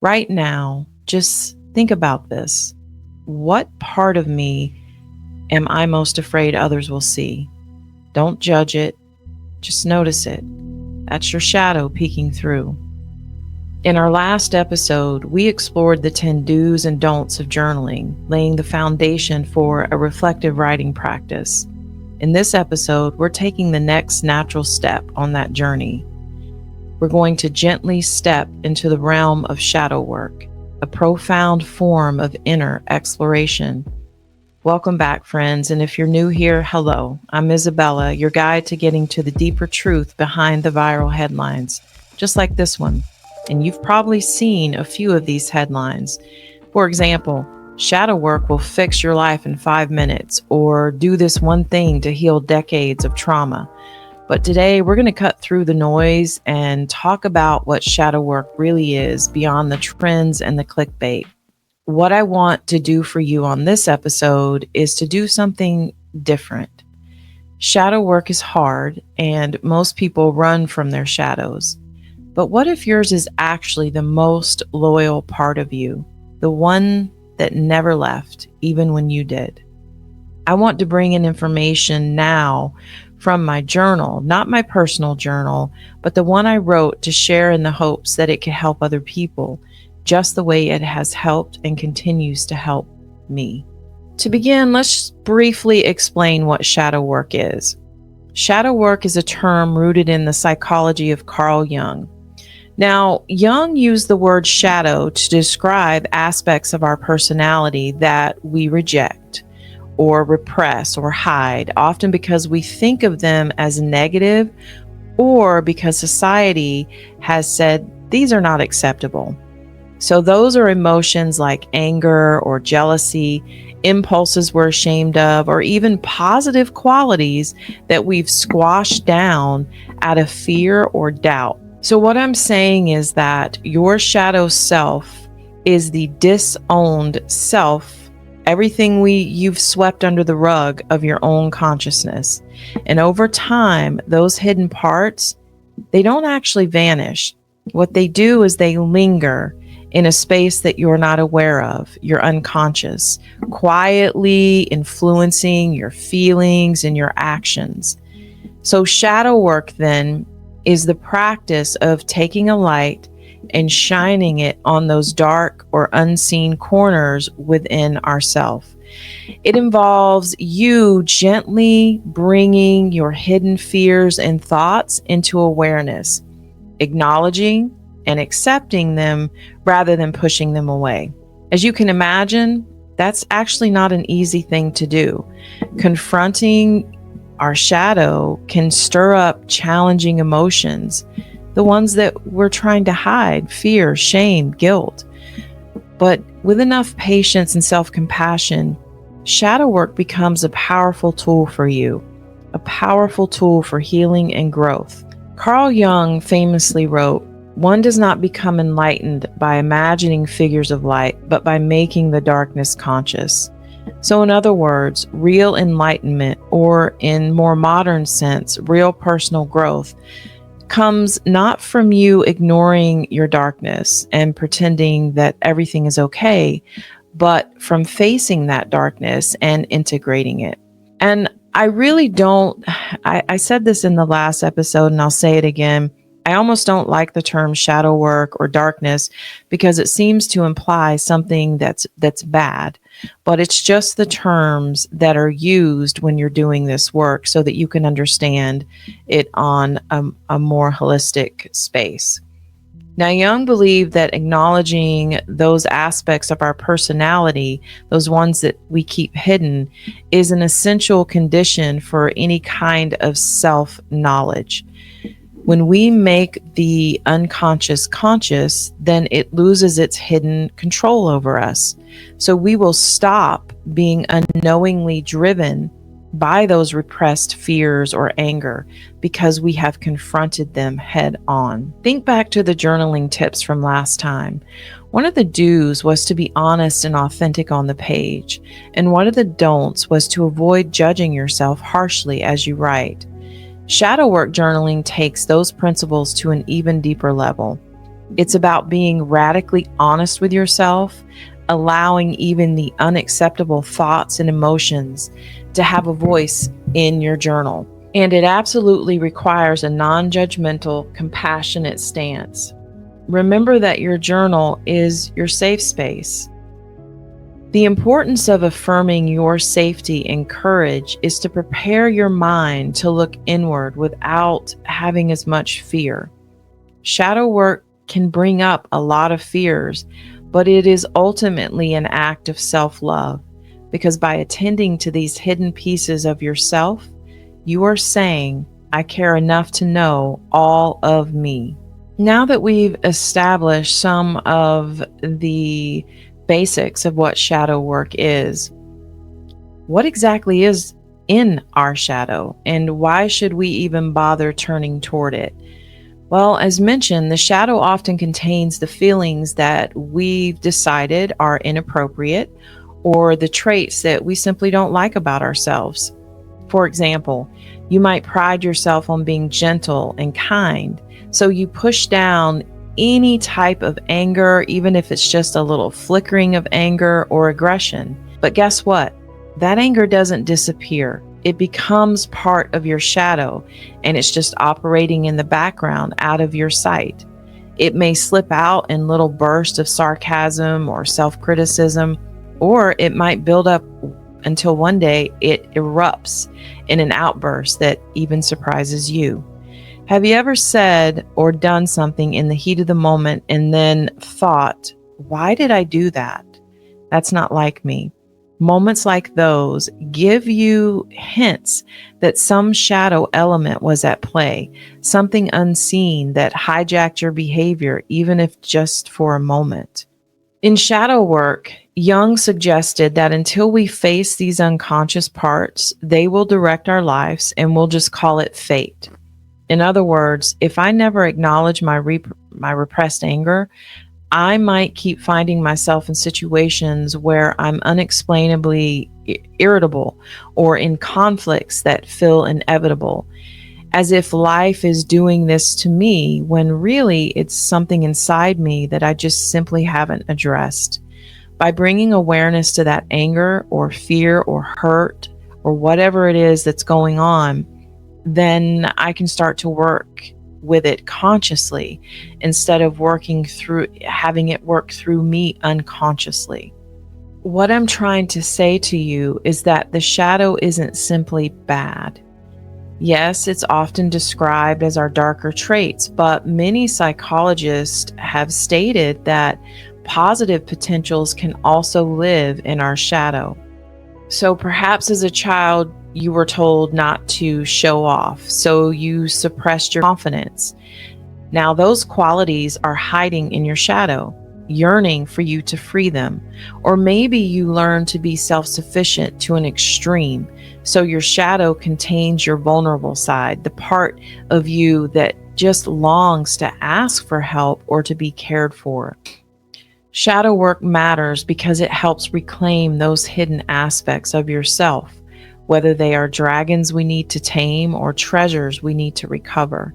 Right now, just think about this. What part of me am I most afraid others will see? Don't judge it, just notice it. That's your shadow peeking through. In our last episode, we explored the 10 do's and don'ts of journaling, laying the foundation for a reflective writing practice. In this episode, we're taking the next natural step on that journey. We're going to gently step into the realm of shadow work, a profound form of inner exploration. Welcome back, friends, and if you're new here, hello. I'm Isabella, your guide to getting to the deeper truth behind the viral headlines, just like this one. And you've probably seen a few of these headlines. For example, shadow work will fix your life in 5 minutes, or do this one thing to heal decades of trauma. But today we're going to cut through the noise and talk about what shadow work really is beyond the trends and the clickbait. What I want to do for you on this episode is to do something different. Shadow work is hard, and most people run from their shadows. But what if yours is actually the most loyal part of you, the one that never left, even when you did? I want to bring in information now from my journal, not my personal journal, but the one I wrote to share in the hopes that it could help other people, just the way it has helped and continues to help me. To begin, let's briefly explain what shadow work is. Shadow work is a term rooted in the psychology of Carl Jung. Now, Jung used the word shadow to describe aspects of our personality that we reject or repress or hide, often because we think of them as negative or because society has said these are not acceptable. So those are emotions like anger or jealousy, impulses we're ashamed of, or even positive qualities that we've squashed down out of fear or doubt. So what I'm saying is that your shadow self is the disowned self, everything you've swept under the rug of your own consciousness. And over time, those hidden parts, they don't actually vanish. What they do is they linger in a space that you're not aware of, your unconscious, quietly influencing your feelings and your actions. So shadow work then is the practice of taking a light and shining it on those dark or unseen corners within ourselves. It involves you gently bringing your hidden fears and thoughts into awareness, acknowledging and accepting them rather than pushing them away. As you can imagine, that's actually not an easy thing to do. Confronting our shadow can stir up challenging emotions, the ones that we're trying to hide, fear, shame, guilt. But with enough patience and self-compassion, shadow work becomes a powerful tool for you, a powerful tool for healing and growth. Carl Jung famously wrote, "One does not become enlightened by imagining figures of light, but by making the darkness conscious." So in other words, real enlightenment, or in more modern sense, real personal growth, comes not from you ignoring your darkness and pretending that everything is okay, but from facing that darkness and integrating it. And I really don't, I said this in the last episode and I'll say it again. I almost don't like the term shadow work or darkness because it seems to imply something that's bad, but it's just the terms that are used when you're doing this work so that you can understand it on a more holistic space. Now, Jung believed that acknowledging those aspects of our personality, those ones that we keep hidden, is an essential condition for any kind of self-knowledge. When we make the unconscious conscious, then it loses its hidden control over us. So we will stop being unknowingly driven by those repressed fears or anger because we have confronted them head on. Think back to the journaling tips from last time. One of the do's was to be honest and authentic on the page, and one of the don'ts was to avoid judging yourself harshly as you write. Shadow work journaling takes those principles to an even deeper level. It's about being radically honest with yourself, allowing even the unacceptable thoughts and emotions to have a voice in your journal. And it absolutely requires a non judgmental, compassionate stance. Remember that your journal is your safe space. The importance of affirming your safety and courage is to prepare your mind to look inward without having as much fear. Shadow work can bring up a lot of fears, but it is ultimately an act of self-love, because by attending to these hidden pieces of yourself, you are saying, I care enough to know all of me. Now that we've established some of the basics of what shadow work is, what exactly is in our shadow, and why should we even bother turning toward it? Well, as mentioned, the shadow often contains the feelings that we've decided are inappropriate or the traits that we simply don't like about ourselves. For example, you might pride yourself on being gentle and kind, so you push down any type of anger, even if it's just a little flickering of anger or aggression. But guess what? That anger doesn't disappear. It becomes part of your shadow, and it's just operating in the background out of your sight. It may slip out in little bursts of sarcasm or self-criticism, or it might build up until one day it erupts in an outburst that even surprises you. Have you ever said or done something in the heat of the moment and then thought, why did I do that? That's not like me. Moments like those give you hints that some shadow element was at play, something unseen that hijacked your behavior, even if just for a moment. In shadow work, Jung suggested that until we face these unconscious parts, they will direct our lives, and we'll just call it fate. In other words, if I never acknowledge my repressed anger, I might keep finding myself in situations where I'm unexplainably irritable or in conflicts that feel inevitable, as if life is doing this to me when really it's something inside me that I just simply haven't addressed. By bringing awareness to that anger or fear or hurt or whatever it is that's going on, then I can start to work with it consciously instead of having it work through me unconsciously. What I'm trying to say to you is that the shadow isn't simply bad. Yes, it's often described as our darker traits, but many psychologists have stated that positive potentials can also live in our shadow. So perhaps as a child, you were told not to show off, so you suppressed your confidence. Now those qualities are hiding in your shadow, yearning for you to free them. Or maybe you learned to be self-sufficient to an extreme, so your shadow contains your vulnerable side, the part of you that just longs to ask for help or to be cared for. Shadow work matters because it helps reclaim those hidden aspects of yourself, whether they are dragons we need to tame or treasures we need to recover.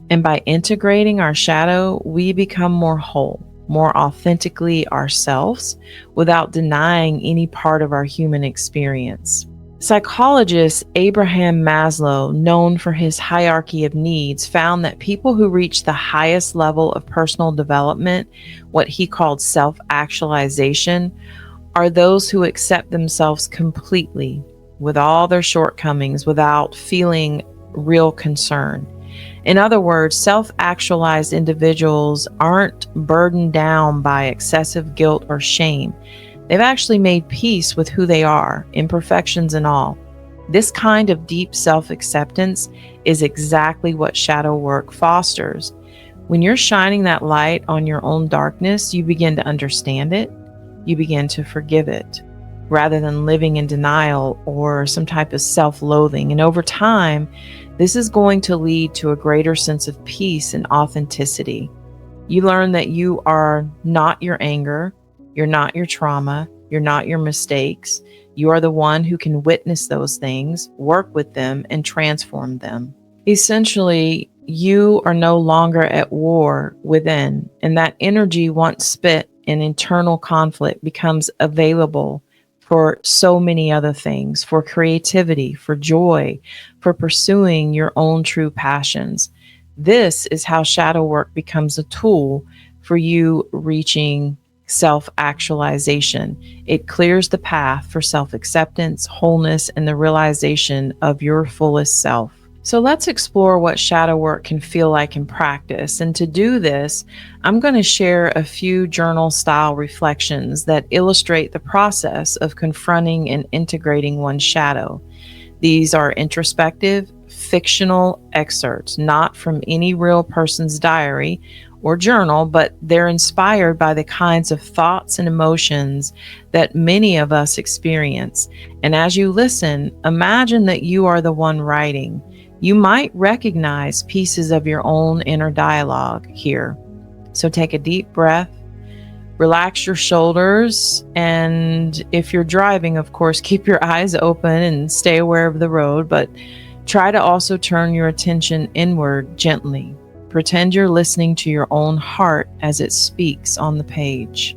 And by integrating our shadow, we become more whole, more authentically ourselves, without denying any part of our human experience. Psychologist Abraham Maslow, known for his hierarchy of needs, found that people who reach the highest level of personal development, what he called self-actualization, are those who accept themselves completely, with all their shortcomings, without feeling real concern. In other words, self-actualized individuals aren't burdened down by excessive guilt or shame. They've actually made peace with who they are, imperfections and all. This kind of deep self-acceptance is exactly what shadow work fosters. When you're shining that light on your own darkness, you begin to understand it, you begin to forgive it, rather than living in denial or some type of self-loathing. And over time, this is going to lead to a greater sense of peace and authenticity. You learn that you are not your anger, you're not your trauma, you're not your mistakes. You are the one who can witness those things, work with them, and transform them. Essentially, you are no longer at war within, and that energy once spent in internal conflict becomes available for so many other things, for creativity, for joy, for pursuing your own true passions. This is how shadow work becomes a tool for you reaching self actualization. It clears the path for self acceptance, wholeness, and the realization of your fullest self. So let's explore what shadow work can feel like in practice. And to do this, I'm going to share a few journal style reflections that illustrate the process of confronting and integrating one's shadow. These are introspective, fictional excerpts, not from any real person's diary or journal, but they're inspired by the kinds of thoughts and emotions that many of us experience. And as you listen, imagine that you are the one writing. You might recognize pieces of your own inner dialogue here. So take a deep breath, relax your shoulders, and if you're driving, of course, keep your eyes open and stay aware of the road, but try to also turn your attention inward gently. Pretend you're listening to your own heart as it speaks on the page.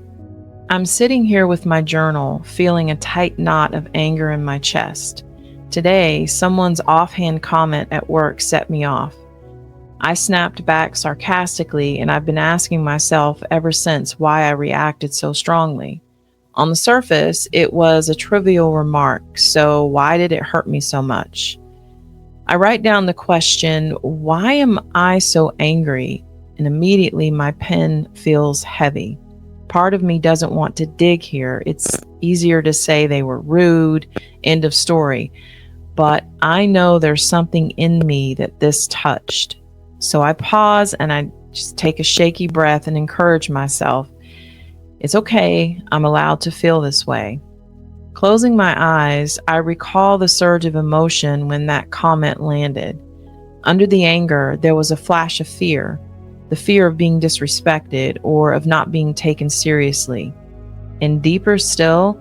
I'm sitting here with my journal, feeling a tight knot of anger in my chest. Today, someone's offhand comment at work set me off. I snapped back sarcastically, and I've been asking myself ever since why I reacted so strongly. On the surface, it was a trivial remark, so why did it hurt me so much? I write down the question, why am I so angry? And immediately my pen feels heavy. Part of me doesn't want to dig here. It's easier to say they were rude, end of story. But I know there's something in me that this touched. So I pause and I just take a shaky breath and encourage myself. It's okay. I'm allowed to feel this way. Closing my eyes, I recall the surge of emotion when that comment landed. Under the anger, there was a flash of fear, the fear of being disrespected or of not being taken seriously. And deeper still,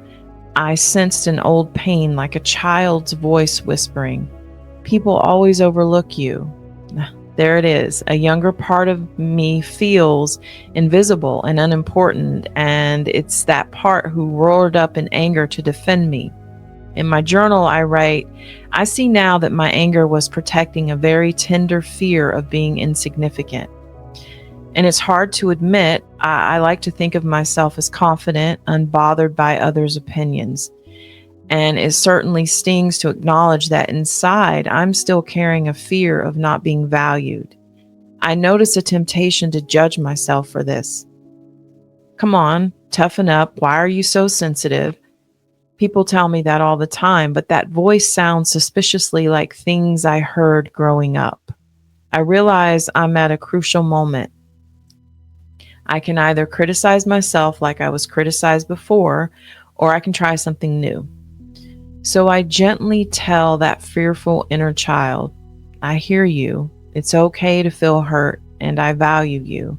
I sensed an old pain like a child's voice whispering, "People always overlook you." There it is. A younger part of me feels invisible and unimportant, and it's that part who roared up in anger to defend me. In my journal, I write, I see now that my anger was protecting a very tender fear of being insignificant. And it's hard to admit, I like to think of myself as confident, unbothered by others' opinions. And it certainly stings to acknowledge that inside, I'm still carrying a fear of not being valued. I notice a temptation to judge myself for this. Come on, toughen up. Why are you so sensitive? People tell me that all the time, but that voice sounds suspiciously like things I heard growing up. I realize I'm at a crucial moment. I can either criticize myself like I was criticized before, or I can try something new. So I gently tell that fearful inner child, I hear you. It's okay to feel hurt, and I value you.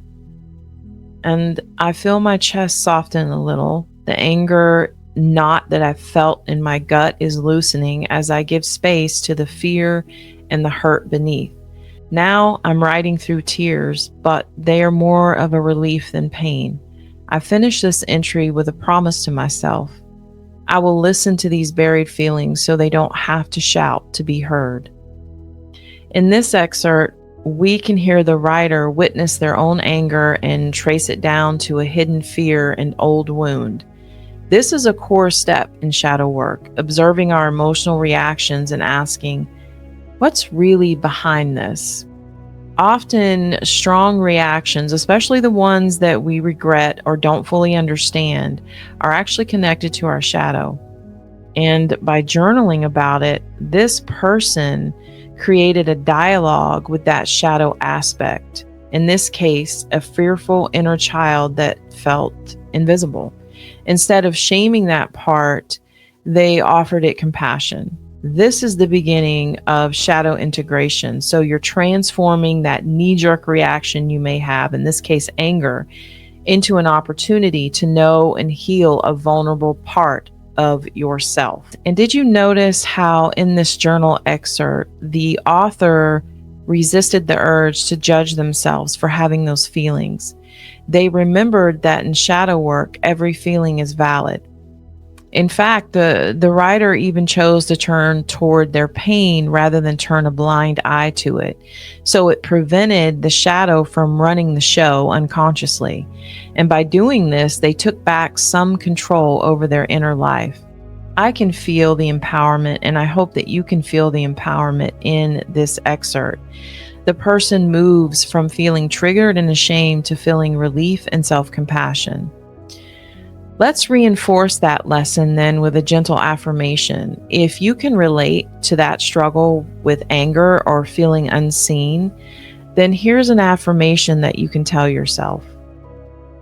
And I feel my chest soften a little. The anger knot that I felt in my gut is loosening as I give space to the fear and the hurt beneath. Now I'm riding through tears, but they are more of a relief than pain. I finish this entry with a promise to myself. I will listen to these buried feelings so they don't have to shout to be heard. In this excerpt, we can hear the writer witness their own anger and trace it down to a hidden fear and old wound. This is a core step in shadow work, observing our emotional reactions and asking, what's really behind this? Often, strong reactions, especially the ones that we regret or don't fully understand, are actually connected to our shadow. And by journaling about it, this person created a dialogue with that shadow aspect. In this case, a fearful inner child that felt invisible. Instead of shaming that part, they offered it compassion. This is the beginning of shadow integration. So you're transforming that knee-jerk reaction you may have, in this case anger, into an opportunity to know and heal a vulnerable part of yourself. And did you notice how in this journal excerpt, the author resisted the urge to judge themselves for having those feelings. They remembered that in shadow work, every feeling is valid. In fact, the writer even chose to turn toward their pain rather than turn a blind eye to it. So it prevented the shadow from running the show unconsciously. And by doing this, they took back some control over their inner life. I can feel the empowerment, and I hope that you can feel the empowerment in this excerpt. The person moves from feeling triggered and ashamed to feeling relief and self-compassion. Let's reinforce that lesson then with a gentle affirmation. If you can relate to that struggle with anger or feeling unseen, then here's an affirmation that you can tell yourself.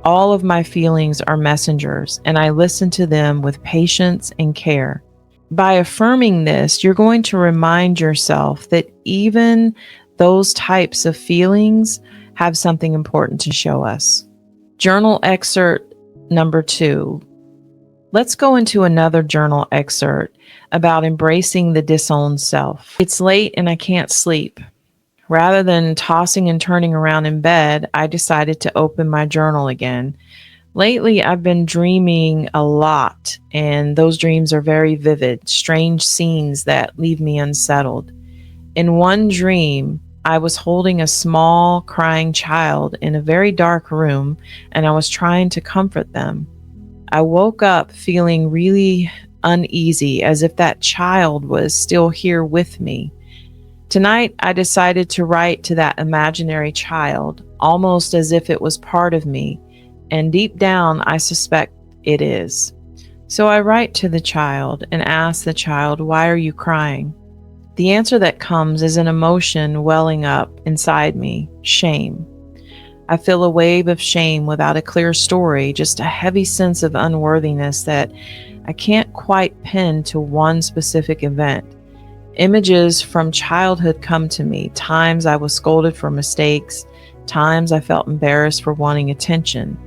All of my feelings are messengers, and I listen to them with patience and care. By affirming this, you're going to remind yourself that even those types of feelings have something important to show us. Journal excerpt number 2. Let's go into another journal excerpt about embracing the disowned self. It's late and I can't sleep. Rather than tossing and turning around in bed, I decided to open my journal again. Lately, I've been dreaming a lot, and those dreams are very vivid, strange scenes that leave me unsettled. In one dream, I was holding a small, crying child in a very dark room, and I was trying to comfort them. I woke up feeling really uneasy, as if that child was still here with me. Tonight, I decided to write to that imaginary child, almost as if it was part of me, and deep down, I suspect it is. So I write to the child and ask the child, "Why are you crying?" The answer that comes is an emotion welling up inside me, shame. I feel a wave of shame without a clear story, just a heavy sense of unworthiness that I can't quite pin to one specific event. Images from childhood come to me, times I was scolded for mistakes, times I felt embarrassed for wanting attention.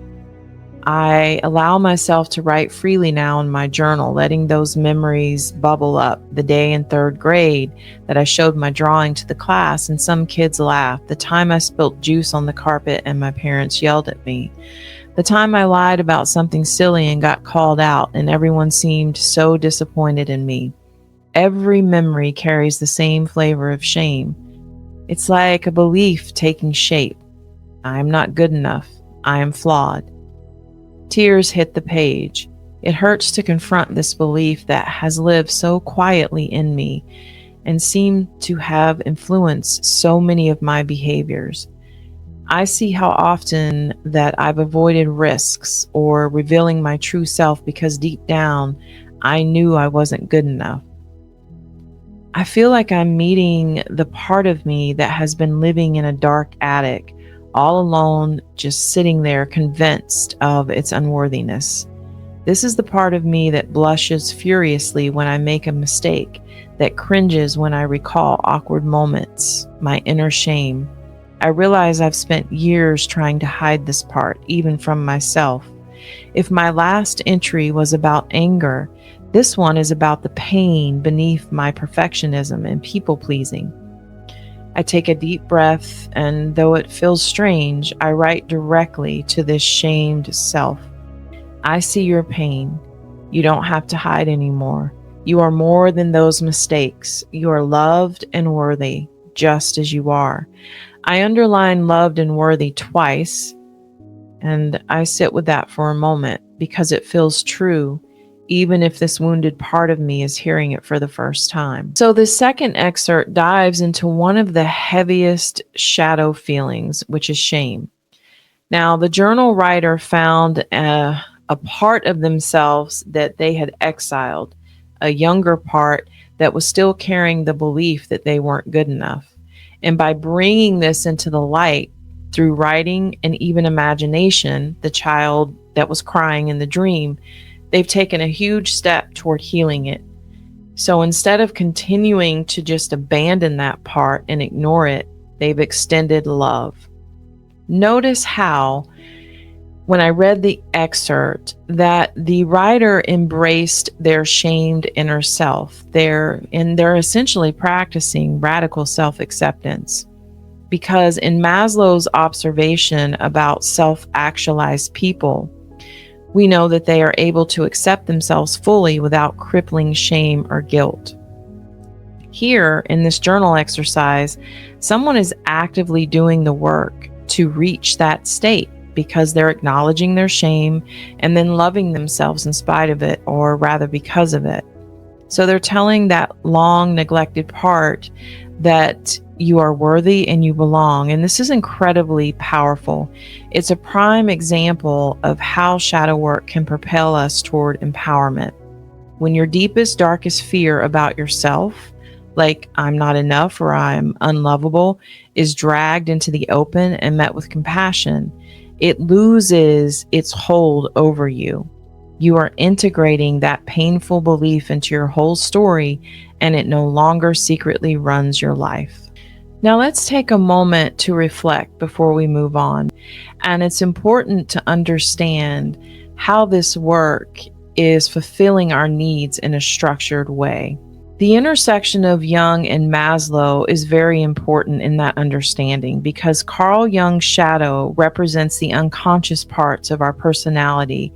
I allow myself to write freely now in my journal, letting those memories bubble up. The day in 3rd grade that I showed my drawing to the class and some kids laughed. The time I spilled juice on the carpet and my parents yelled at me. The time I lied about something silly and got called out and everyone seemed so disappointed in me. Every memory carries the same flavor of shame. It's like a belief taking shape. I am not good enough. I am flawed. Tears hit the page. It hurts to confront this belief that has lived so quietly in me and seemed to have influenced so many of my behaviors. I see how often that I've avoided risks or revealing my true self because deep down, I knew I wasn't good enough. I feel like I'm meeting the part of me that has been living in a dark attic, all alone, just sitting there convinced of its unworthiness. This is the part of me that blushes furiously when I make a mistake, that cringes when I recall awkward moments, my inner shame. I realize I've spent years trying to hide this part, even from myself. If my last entry was about anger, this one is about the pain beneath my perfectionism and people-pleasing. I take a deep breath, and though it feels strange, I write directly to this shamed self. I see your pain. You don't have to hide anymore. You are more than those mistakes. You are loved and worthy, just as you are. I underline loved and worthy twice, and I sit with that for a moment because it feels true, even if this wounded part of me is hearing it for the first time. So the second excerpt dives into one of the heaviest shadow feelings, which is shame. Now, the journal writer found a part of themselves that they had exiled, a younger part that was still carrying the belief that they weren't good enough. And by bringing this into the light through writing and even imagination, the child that was crying in the dream, they've taken a huge step toward healing it. So instead of continuing to just abandon that part and ignore it, they've extended love. Notice how, when I read the excerpt, that the writer embraced their shamed inner self. They're essentially practicing radical self-acceptance. because in Maslow's observation about self-actualized people, we know that they are able to accept themselves fully without crippling shame or guilt. Here, in this journal exercise, someone is actively doing the work to reach that state because they're acknowledging their shame and then loving themselves in spite of it, or rather because of it. So they're telling that long neglected part that you are worthy and you belong. And this is incredibly powerful. It's a prime example of how shadow work can propel us toward empowerment. When your deepest, darkest fear about yourself, like I'm not enough or I'm unlovable, is dragged into the open and met with compassion, it loses its hold over you. You are integrating that painful belief into your whole story, and it no longer secretly runs your life. Now let's take a moment to reflect before we move on. And it's important to understand how this work is fulfilling our needs in a structured way. The intersection of Jung and Maslow is very important in that understanding because Carl Jung's shadow represents the unconscious parts of our personality.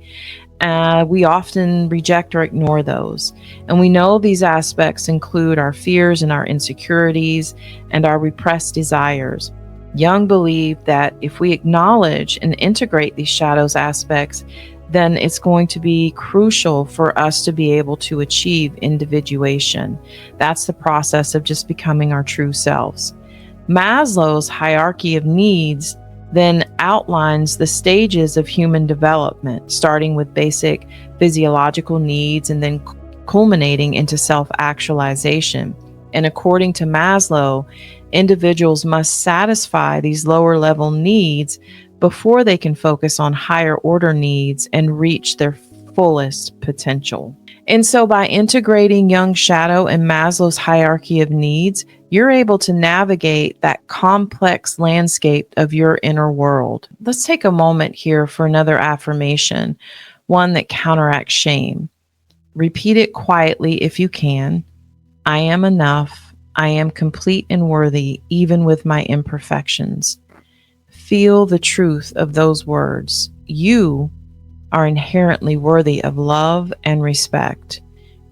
We often reject or ignore those. And we know these aspects include our fears and our insecurities and our repressed desires. Jung believed that if we acknowledge and integrate these shadows aspects, then it's going to be crucial for us to be able to achieve individuation. That's the process of just becoming our true selves. Maslow's hierarchy of needs then outlines the stages of human development, starting with basic physiological needs and then culminating into self-actualization. And according to Maslow, individuals must satisfy these lower level needs before they can focus on higher order needs and reach their fullest potential. And so by integrating Jung's shadow and Maslow's hierarchy of needs, you're able to navigate that complex landscape of your inner world. Let's take a moment here for another affirmation, one that counteracts shame. Repeat it quietly if you can. I am enough. I am complete and worthy, even with my imperfections. Feel the truth of those words. You are inherently worthy of love and respect.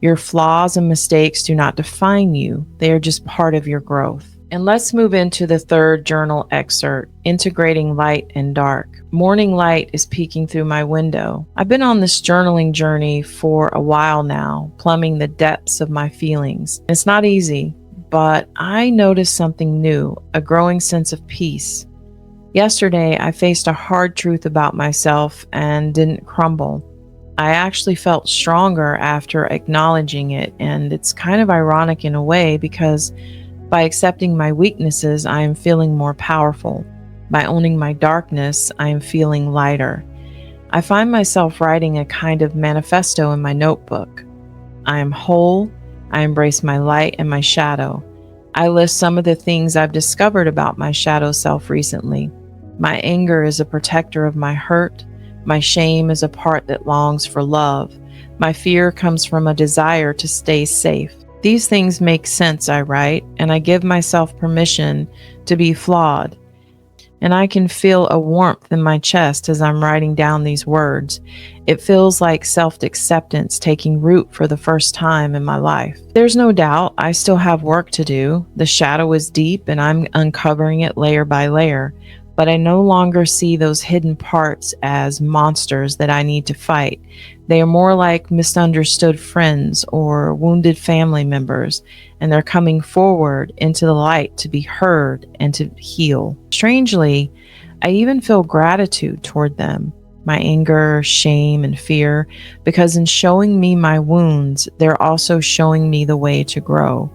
Your flaws and mistakes do not define you. They are just part of your growth. And let's move into the third journal excerpt, integrating light and dark. Morning light is peeking through my window. I've been on this journaling journey for a while now, plumbing the depths of my feelings. It's not easy, but I noticed something new, a growing sense of peace. Yesterday, I faced a hard truth about myself and didn't crumble. I actually felt stronger after acknowledging it, and it's kind of ironic in a way because by accepting my weaknesses, I am feeling more powerful. By owning my darkness, I am feeling lighter. I find myself writing a kind of manifesto in my notebook. I am whole. I embrace my light and my shadow. I list some of the things I've discovered about my shadow self recently. My anger is a protector of my hurt. My shame is a part that longs for love. My fear comes from a desire to stay safe. These things make sense, I write, and I give myself permission to be flawed. And I can feel a warmth in my chest as I'm writing down these words. It feels like self-acceptance taking root for the first time in my life. There's no doubt I still have work to do. The shadow is deep and I'm uncovering it layer by layer. But I no longer see those hidden parts as monsters that I need to fight. They are more like misunderstood friends or wounded family members, and they're coming forward into the light to be heard and to heal. Strangely, I even feel gratitude toward them, my anger, shame, and fear, because in showing me my wounds, they're also showing me the way to grow.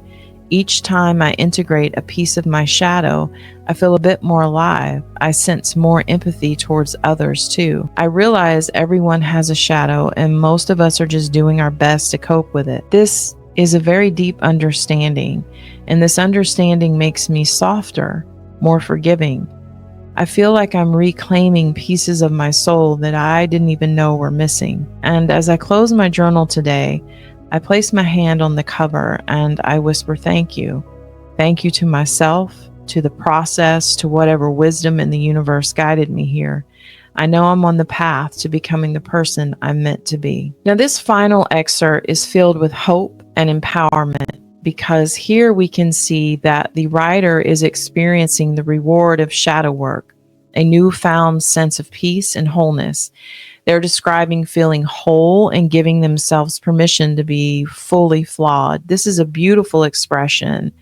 Each time I integrate a piece of my shadow, I feel a bit more alive. I sense more empathy towards others too. I realize everyone has a shadow and most of us are just doing our best to cope with it. This is a very deep understanding, and this understanding makes me softer, more forgiving. I feel like I'm reclaiming pieces of my soul that I didn't even know were missing. And as I close my journal today, I place my hand on the cover and I whisper thank you. Thank you to myself, to the process, to whatever wisdom in the universe guided me here. I know I'm on the path to becoming the person I'm meant to be. Now, this final excerpt is filled with hope and empowerment because here we can see that the writer is experiencing the reward of shadow work, a newfound sense of peace and wholeness. They're describing feeling whole and giving themselves permission to be fully flawed. This is a beautiful expression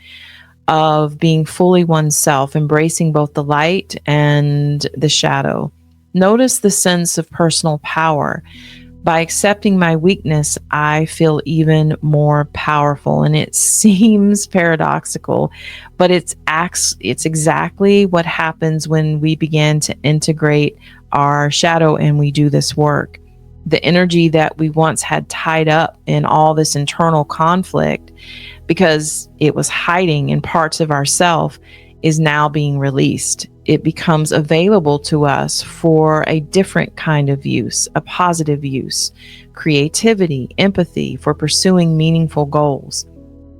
of being fully oneself, embracing both the light and the shadow. Notice the sense of personal power. By accepting my weakness, I feel even more powerful. And it seems paradoxical, but it's exactly what happens when we begin to integrate our shadow and we do this work. The energy that we once had tied up in all this internal conflict because it was hiding in parts of ourself is now being released. It becomes available to us for a different kind of use, a positive use, creativity, empathy, for pursuing meaningful goals.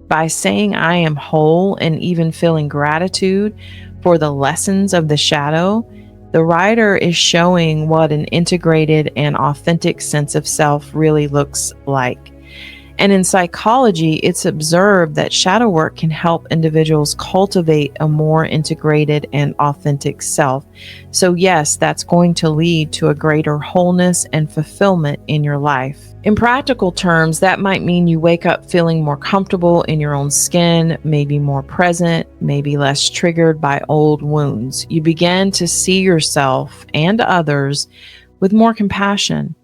By saying I am whole and even feeling gratitude for the lessons of the shadow, the writer is showing what an integrated and authentic sense of self really looks like. And in psychology, it's observed that shadow work can help individuals cultivate a more integrated and authentic self. So yes, that's going to lead to a greater wholeness and fulfillment in your life. In practical terms, that might mean you wake up feeling more comfortable in your own skin, maybe more present, maybe less triggered by old wounds. You begin to see yourself and others with more compassion.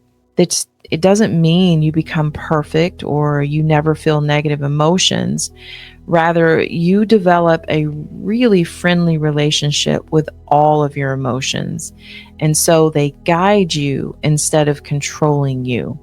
It doesn't mean you become perfect or you never feel negative emotions. Rather, you develop a really friendly relationship with all of your emotions. And so they guide you instead of controlling you.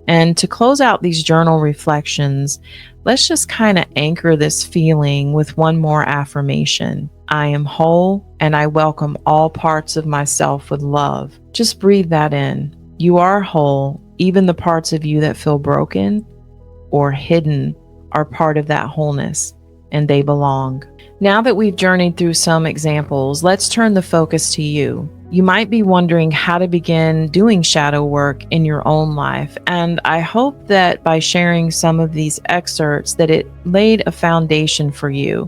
And to close out these journal reflections, let's just kind of anchor this feeling with one more affirmation. I am whole and I welcome all parts of myself with love. Just breathe that in. You are whole. Even the parts of you that feel broken or hidden are part of that wholeness, and they belong. Now that we've journeyed through some examples, let's turn the focus to you. You might be wondering how to begin doing shadow work in your own life, and I hope that by sharing some of these excerpts that it laid a foundation for you.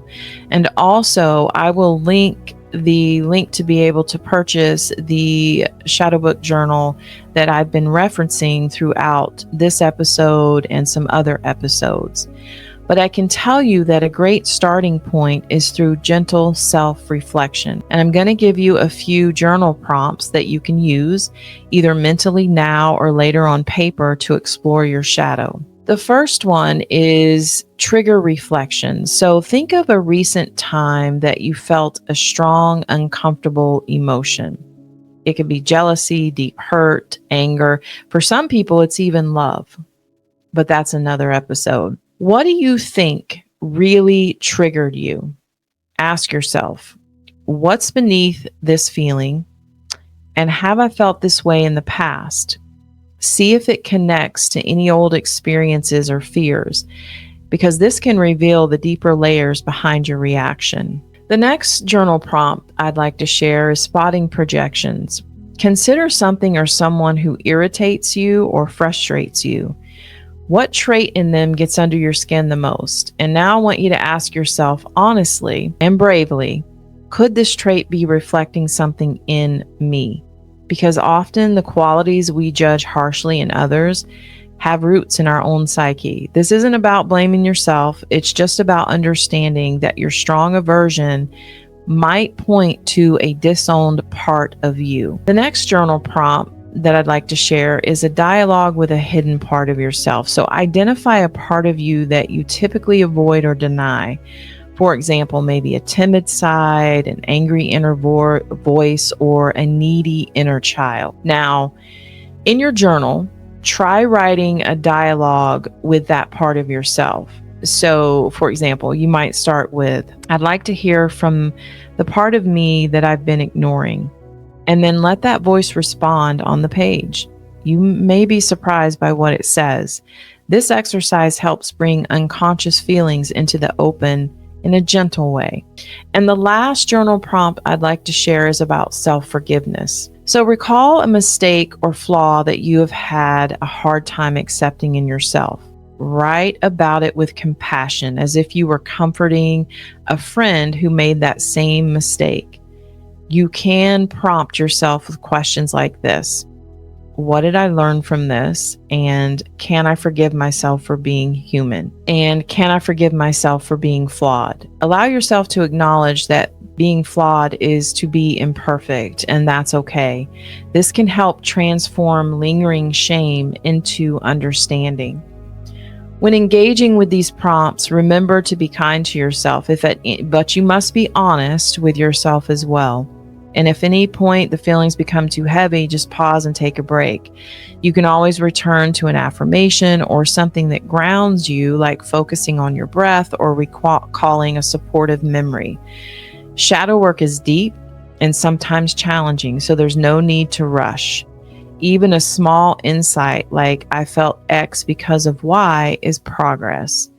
And also, I will link the link to be able to purchase the shadow book journal that I've been referencing throughout this episode and some other episodes. But I can tell you that a great starting point is through gentle self-reflection. And I'm going to give you a few journal prompts that you can use either mentally now or later on paper to explore your shadow. The first one is trigger reflection. So think of a recent time that you felt a strong, uncomfortable emotion. It could be jealousy, deep hurt, anger. For some people, it's even love. But that's another episode. What do you think really triggered you? Ask yourself, what's beneath this feeling? And have I felt this way in the past? See if it connects to any old experiences or fears, because this can reveal the deeper layers behind your reaction. The next journal prompt I'd like to share is spotting projections. Consider something or someone who irritates you or frustrates you. What trait in them gets under your skin the most? And now I want you to ask yourself honestly and bravely, could this trait be reflecting something in me? Because often the qualities we judge harshly in others have roots in our own psyche. This isn't about blaming yourself. It's just about understanding that your strong aversion might point to a disowned part of you. The next journal prompt that I'd like to share is a dialogue with a hidden part of yourself. So identify a part of you that you typically avoid or deny. For example, maybe a timid side, an angry inner voice, or a needy inner child. Now, in your journal, try writing a dialogue with that part of yourself. So, for example, you might start with, I'd like to hear from the part of me that I've been ignoring. And then let that voice respond on the page. You may be surprised by what it says. This exercise helps bring unconscious feelings into the open in a gentle way. And the last journal prompt I'd like to share is about self-forgiveness. So recall a mistake or flaw that you have had a hard time accepting in yourself. Write about it with compassion, as if you were comforting a friend who made that same mistake. You can prompt yourself with questions like this: what did I learn from this? And can I forgive myself for being human? And can I forgive myself for being flawed? Allow yourself to acknowledge that being flawed is to be imperfect, and that's okay. This can help transform lingering shame into understanding. When engaging with these prompts, remember to be kind to yourself, but you must be honest with yourself as well. And if at any point the feelings become too heavy, just pause and take a break. You can always return to an affirmation or something that grounds you, like focusing on your breath or recalling a supportive memory. Shadow work is deep and sometimes challenging, so there's no need to rush. Even a small insight like I felt X because of Y is progress.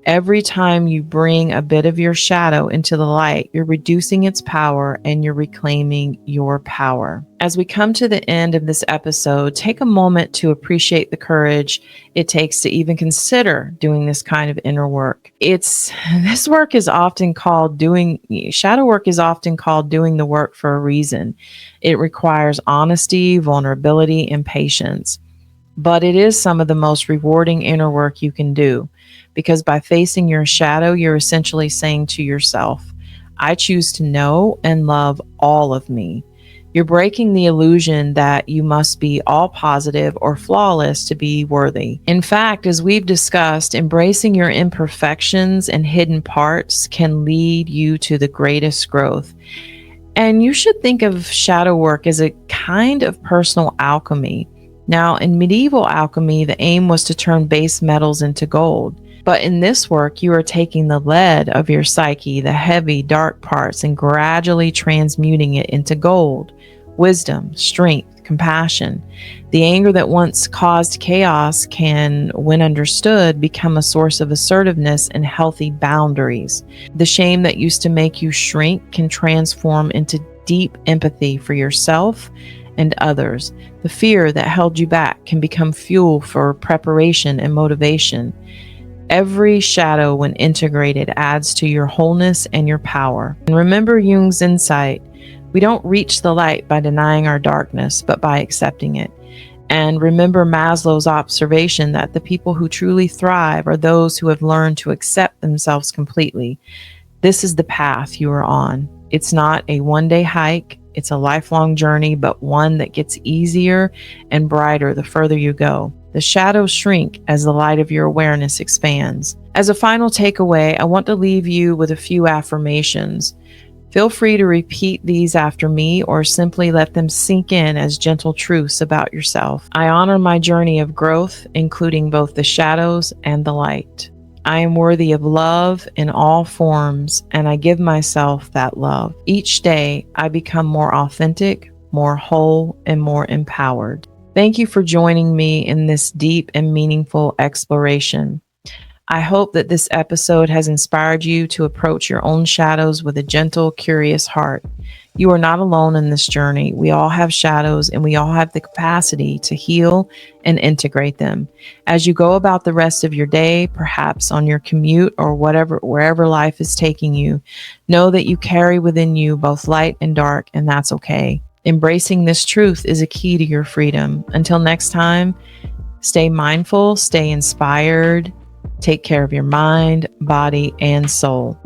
Every time you bring a bit of your shadow into the light, you're reducing its power and you're reclaiming your power. As we come to the end of this episode, take a moment to appreciate the courage it takes to even consider doing this kind of inner work. Shadow work is often called doing the work for a reason. It requires honesty, vulnerability, and patience. But it is some of the most rewarding inner work you can do, because by facing your shadow, you're essentially saying to yourself, I choose to know and love all of me. You're breaking the illusion that you must be all positive or flawless to be worthy. In fact, as we've discussed, embracing your imperfections and hidden parts can lead you to the greatest growth. And you should think of shadow work as a kind of personal alchemy. Now, in medieval alchemy, the aim was to turn base metals into gold. But in this work, you are taking the lead of your psyche, the heavy, dark parts, and gradually transmuting it into gold, wisdom, strength, compassion. The anger that once caused chaos can, when understood, become a source of assertiveness and healthy boundaries. The shame that used to make you shrink can transform into deep empathy for yourself and others. The fear that held you back can become fuel for preparation and motivation. Every shadow, when integrated, adds to your wholeness and your power. And remember Jung's insight: we don't reach the light by denying our darkness, but by accepting it. And remember Maslow's observation that the people who truly thrive are those who have learned to accept themselves completely. This is the path you are on. It's not a one-day hike. It's a lifelong journey, but one that gets easier and brighter the further you go. The shadows shrink as the light of your awareness expands. As a final takeaway, I want to leave you with a few affirmations. Feel free to repeat these after me or simply let them sink in as gentle truths about yourself. I honor my journey of growth, including both the shadows and the light. I am worthy of love in all forms, and I give myself that love. Each day, I become more authentic, more whole, and more empowered. Thank you for joining me in this deep and meaningful exploration. I hope that this episode has inspired you to approach your own shadows with a gentle, curious heart. You are not alone in this journey. We all have shadows, and we all have the capacity to heal and integrate them. As you go about the rest of your day, perhaps on your commute or wherever life is taking you, know that you carry within you both light and dark, and that's okay. Embracing this truth is a key to your freedom. Until next time, stay mindful, stay inspired, take care of your mind, body, and soul.